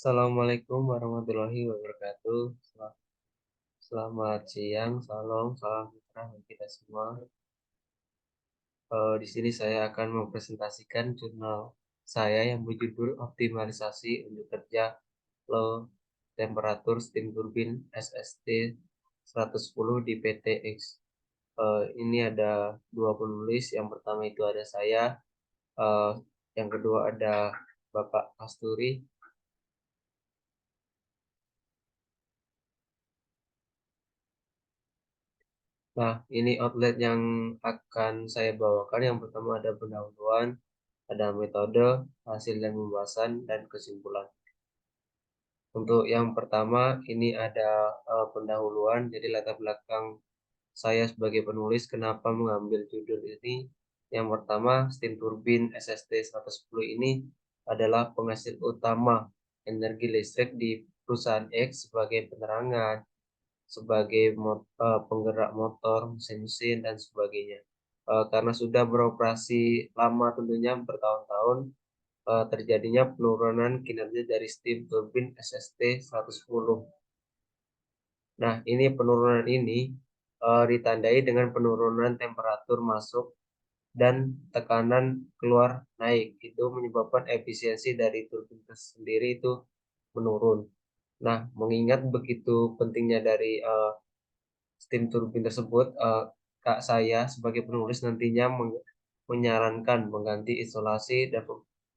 Assalamualaikum warahmatullahi wabarakatuh. Selamat siang, salam sejahtera bagi kita semua. Di sini saya akan mempresentasikan jurnal saya yang berjudul Optimalisasi Unit Kerja Low Temperatur Steam Turbine SST 110 di PTX. Ini ada dua penulis. Yang pertama itu ada saya, eh, yang kedua ada Bapak Kasturi. Nah, ini outlet yang akan saya bawakan. Yang pertama ada pendahuluan, ada metode, hasil dan pembahasan, dan kesimpulan. Untuk yang pertama, ini ada pendahuluan, jadi latar belakang saya sebagai penulis, kenapa mengambil judul ini. Yang pertama, steam turbine SST 110 ini adalah penghasil utama energi listrik di perusahaan X sebagai penerangan, sebagai penggerak motor, mesin-mesin, dan sebagainya. Karena sudah beroperasi lama tentunya bertahun-tahun, terjadinya penurunan kinerja dari steam turbine SST 110. Nah, ini penurunan ini ditandai dengan penurunan temperatur masuk dan tekanan keluar naik. Itu menyebabkan efisiensi dari turbin sendiri itu menurun. Nah, mengingat begitu pentingnya dari steam turbine tersebut, Kak saya sebagai penulis nantinya menyarankan mengganti isolasi dan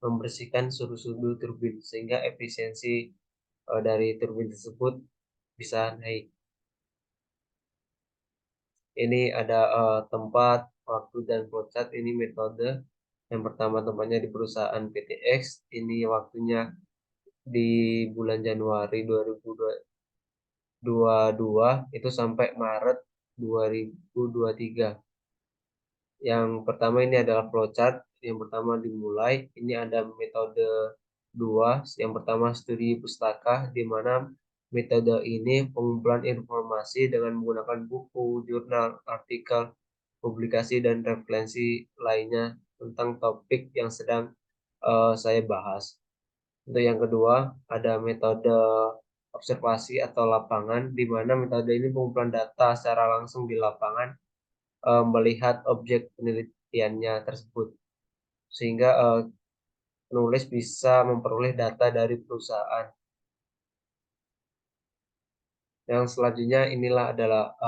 membersihkan sudut-sudut turbin sehingga efisiensi dari turbin tersebut bisa naik. Ini ada tempat, waktu, dan flowchart. Ini metode. Yang pertama tempatnya di perusahaan PTX. Ini waktunya di bulan Januari 2022 itu sampai Maret 2023. Yang pertama ini adalah flowchart. Yang pertama dimulai. Ini ada metode dua. Yang pertama studi pustaka, di mana metode ini pengumpulan informasi dengan menggunakan buku, jurnal, artikel, publikasi, dan referensi lainnya tentang topik yang sedang saya bahas. Untuk yang kedua, ada metode observasi atau lapangan, di mana metode ini pengumpulan data secara langsung di lapangan, melihat objek penelitiannya tersebut, sehingga penulis bisa memperoleh data dari perusahaan. Yang selanjutnya inilah adalah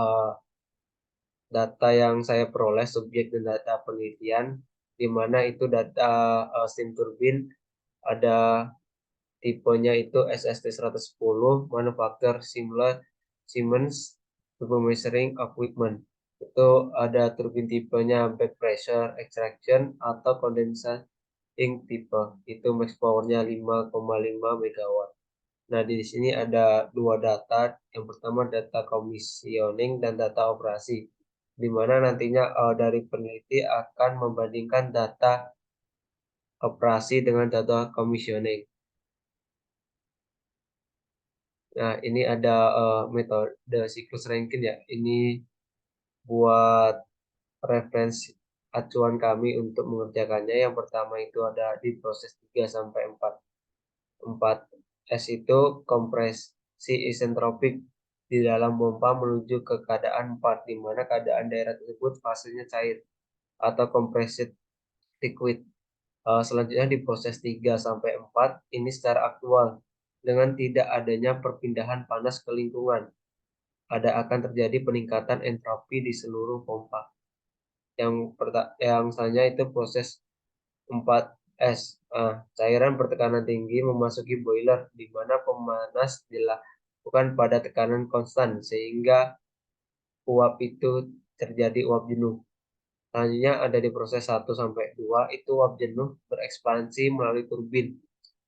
data yang saya peroleh, subjek dan data penelitian, di mana itu data steam turbine ada tipenya itu SST 110, manufacturer Siemens Turbo Measuring Equipment. Itu ada turbin tipenya back pressure extraction atau condensing tipe. Itu max powernya 5,5 megawatt. Nah, di sini ada dua data. Yang pertama data commissioning dan data operasi, di mana nantinya dari peneliti akan membandingkan data operasi dengan data commissioning. Nah, ini ada metode siklus Rankine ya. Ini buat referensi acuan kami untuk mengerjakannya. Yang pertama itu ada di proses 3 sampai 4. 4S itu kompresi isentropik di dalam pompa menuju ke keadaan 4, di mana keadaan daerah tersebut fasenya cair atau compressed liquid. Selanjutnya di proses 3 sampai 4 ini secara aktual dengan tidak adanya perpindahan panas ke lingkungan, ada akan terjadi peningkatan entropi di seluruh pompa. Yang selanjutnya itu proses 4S. Cairan bertekanan tinggi memasuki boiler, di mana pemanas dilakukan pada tekanan konstan sehingga uap itu terjadi uap jenuh. Selanjutnya ada di proses 1 sampai 2 itu uap jenuh berekspansi melalui turbin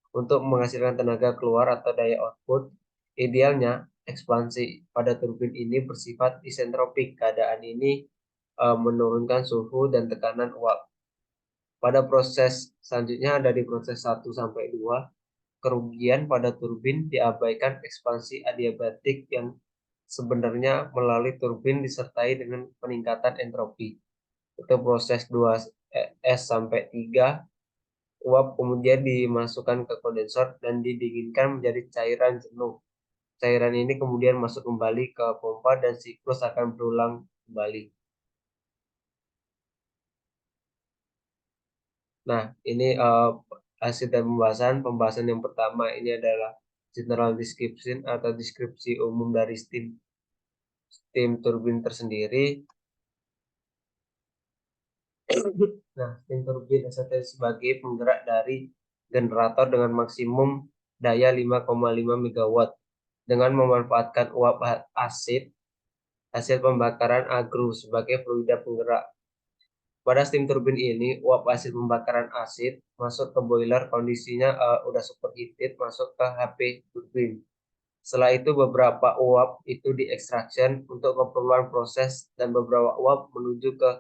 untuk menghasilkan tenaga keluar atau daya output. Idealnya ekspansi pada turbin ini bersifat isentropik. Keadaan ini menurunkan suhu dan tekanan uap. Pada proses selanjutnya ada di proses 1 sampai 2, kerugian pada turbin diabaikan ekspansi adiabatik yang sebenarnya melalui turbin disertai dengan peningkatan entropi. Itu proses 2S sampai 3 Uap kemudian dimasukkan ke kondensor dan didinginkan menjadi cairan jenuh. Cairan ini kemudian masuk kembali ke pompa dan siklus akan berulang kembali. Nah, ini hasil dari pembahasan. Pembahasan yang pertama ini adalah general description atau deskripsi umum dari steam turbin tersendiri. Nah, steam turbin STT sebagai penggerak dari generator dengan maksimum daya 5,5 megawatt dengan memanfaatkan uap asid hasil pembakaran agru sebagai fluida penggerak. Pada steam turbin ini, uap hasil pembakaran asid masuk ke boiler, kondisinya udah superheated, masuk ke HP turbin. Setelah itu beberapa uap itu diekstraksi untuk keperluan proses dan beberapa uap menuju ke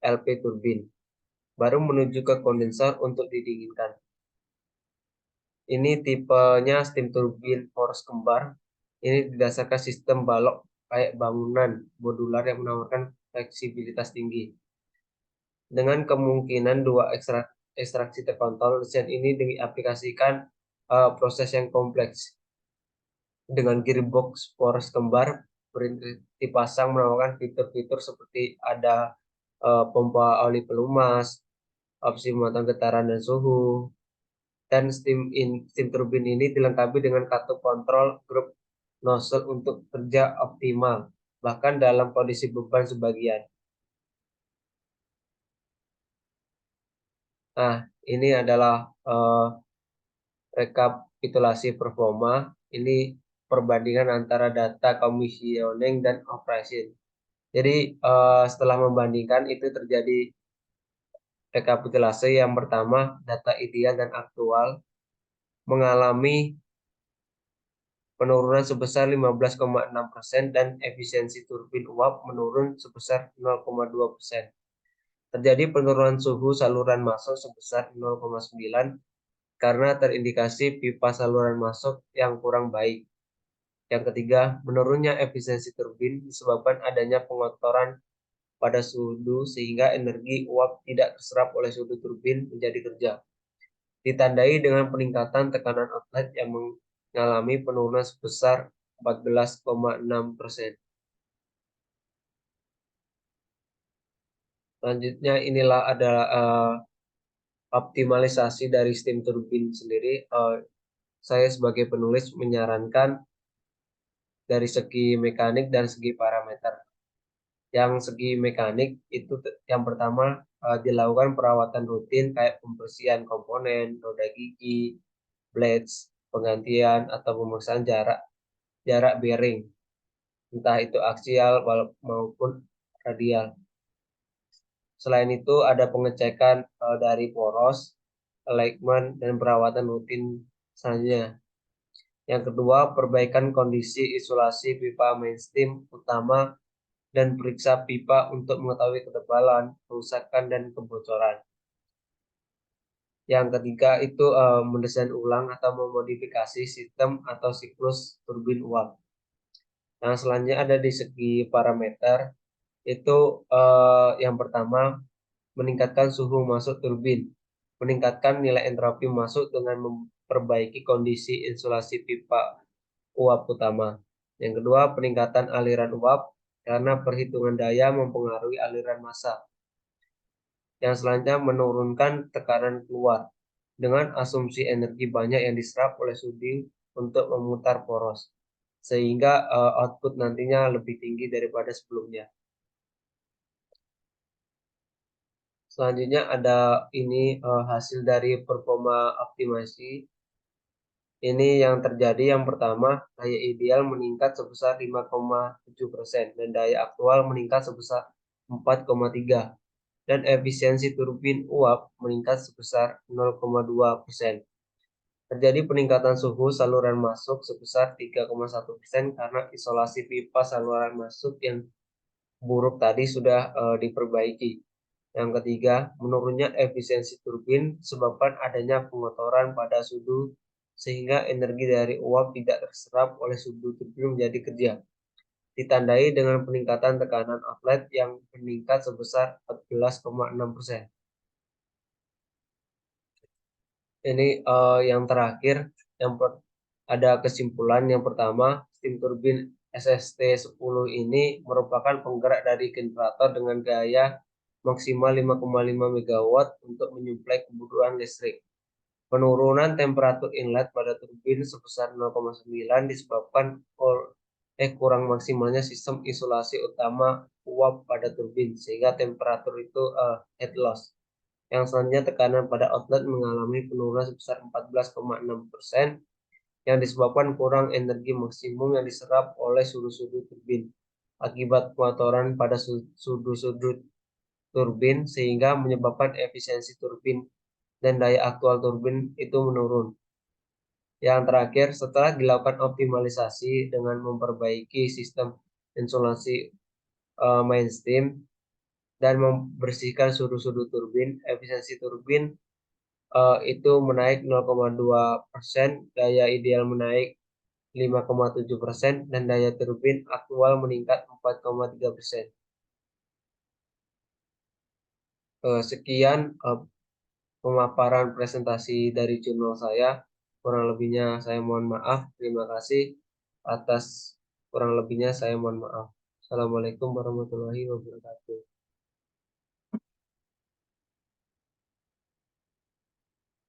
LP turbin, baru menuju ke kondensor untuk didinginkan. Ini tipenya steam turbin poros kembar. Ini didasarkan sistem balok kayak bangunan modular yang menawarkan fleksibilitas tinggi. Dengan kemungkinan dua ekstraksi terkontrol, desain ini diaplikasikan proses yang kompleks. Dengan gearbox poros kembar dipasang menawarkan fitur-fitur seperti ada pompa oli pelumas, opsi memotong getaran dan suhu, dan steam turbin ini dilengkapi dengan katup kontrol grup nozzle untuk kerja optimal, bahkan dalam kondisi beban sebagian. Nah, ini adalah rekapitulasi performa. Ini perbandingan antara data commissioning dan operation. Jadi setelah membandingkan itu terjadi rekapitulasi. Yang pertama, data ideal dan aktual mengalami penurunan sebesar 15,6% dan efisiensi turbin uap menurun sebesar 0,2%. Terjadi penurunan suhu saluran masuk sebesar 0,9 karena terindikasi pipa saluran masuk yang kurang baik. Yang ketiga, menurunnya efisiensi turbin disebabkan adanya pengotoran pada sudu sehingga energi uap tidak terserap oleh sudu turbin menjadi kerja. Ditandai dengan peningkatan tekanan outlet yang mengalami penurunan sebesar 14,6%. Selanjutnya inilah adalah optimalisasi dari steam turbin sendiri. Saya sebagai penulis menyarankan dari segi mekanik dan segi parameter. Yang segi mekanik itu yang pertama dilakukan perawatan rutin kayak pembersihan komponen, roda gigi, blades, penggantian atau pemeriksaan jarak jarak bearing, entah itu aksial maupun radial. Selain itu ada pengecekan dari poros, alignment, dan perawatan rutin selanjutnya. Yang kedua, perbaikan kondisi isolasi pipa mainstem utama dan periksa pipa untuk mengetahui ketebalan, kerusakan, dan kebocoran. Yang ketiga itu mendesain ulang atau memodifikasi sistem atau siklus turbin uap. Nah, selanjutnya ada di segi parameter, itu yang pertama meningkatkan suhu masuk turbin, meningkatkan nilai entropi masuk dengan memperbaiki kondisi insulasi pipa uap utama. Yang kedua, peningkatan aliran uap karena perhitungan daya mempengaruhi aliran massa. Yang selanjutnya menurunkan tekanan keluar dengan asumsi energi banyak yang diserap oleh suding untuk memutar poros, sehingga output nantinya lebih tinggi daripada sebelumnya. Selanjutnya ada ini hasil dari performa optimasi. Ini yang terjadi yang pertama, daya ideal meningkat sebesar 5,7% dan daya aktual meningkat sebesar 4,3 dan efisiensi turbin uap meningkat sebesar 0,2%. Terjadi peningkatan suhu saluran masuk sebesar 3,1% karena isolasi pipa saluran masuk yang buruk tadi sudah diperbaiki. Yang ketiga, menurunnya efisiensi turbin disebabkan adanya pengotoran pada sudu sehingga energi dari uap tidak terserap oleh sudu turbin menjadi kerja. Ditandai dengan peningkatan tekanan outlet yang meningkat sebesar 14,6%. Ini yang terakhir, ada kesimpulan yang pertama, steam turbin SST-10 ini merupakan penggerak dari generator dengan gaya maksimal 5,5 megawatt untuk menyuplai kebutuhan listrik. Penurunan temperatur inlet pada turbin sebesar 0,9 disebabkan kurang maksimalnya sistem isolasi utama uap pada turbin sehingga temperatur itu head loss. Yang selanjutnya tekanan pada outlet mengalami penurunan sebesar 14,6% yang disebabkan kurang energi maksimum yang diserap oleh sudut-sudut turbin akibat pengotoran pada sudut-sudut turbin sehingga menyebabkan efisiensi turbin dan daya aktual turbin itu menurun. Yang terakhir, setelah dilakukan optimalisasi dengan memperbaiki sistem insulasi mainstream dan membersihkan sudut-sudut turbin, efisiensi turbin itu menaik 0,2%, daya ideal menaik 5,7%, dan daya turbin aktual meningkat 4,3%. Sekian pemaparan presentasi dari jurnal saya. Kurang lebihnya saya mohon maaf. Terima kasih atas kurang lebihnya saya mohon maaf. Assalamualaikum warahmatullahi wabarakatuh.